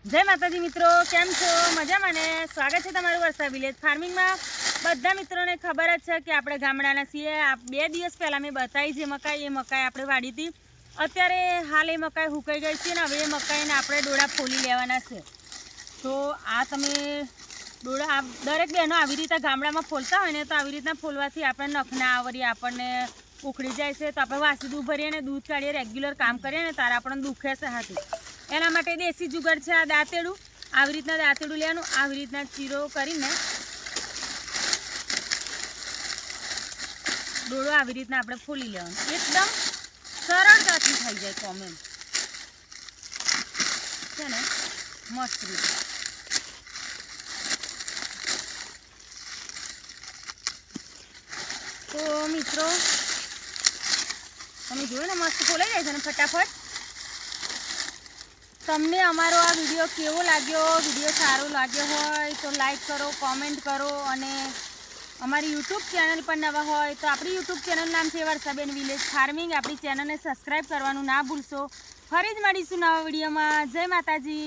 जय माताजी मित्रों, केम छो? मजामां ने? स्वागत है तमारुं वर्षा विलेज फार्मिंग में। बधा मित्रों ने खबर ज छे कि आपणे गामडाना छीए। आ 2 दिवस पहला मैं बताई जे मकाई ए मकाई आपणे वाड़ी थी। अत्यारे हाल ए मकाई हुकाई गई छे ने हवे ए मकाईने आपणे डोळा फोली लेवाना छे। तो आ तमे डोळा दरेक बहनो आवी रीते गामडामां फोलता होय ने तो आवी रीतना फोलवाथी आपणे नखना आवरी आपणे उखड़ी जाय छे। तो आपणे वासी दूध भरीए ने दूध काढीए रेग्युलर काम करीए ने तारे आपणे दुखे छे हाथे। एना माटे देसी जुगाड़ छे आ दातेडू। आवी रीतना दातेडू लेवानुं, आवी रीतना चीरो करीने डोळो आवी रीतना आपणे फोली लेवानो। एकदम सरळताथी थई जाय काम एम छे ने मस्त रीते। तो मित्रों तमे जोयो ने मस्त फोलाई जाय छे ने फटाफट। तमने अमारो आ विडियो केवो लाग्यो? विडियो सारो लाग्यो होय तो लाइक करो, कॉमेंट करो अने अमारी यूट्यूब चेनल पर नवा होय तो आपणी यूट्यूब चेनल नाम छे वर्षाबेन विलेज फार्मिंग। आपणी चेनल ने सब्सक्राइब करवानुं ना भूलशो। फरी ज मळीशुं नवा विडियोमां। जय माताजी।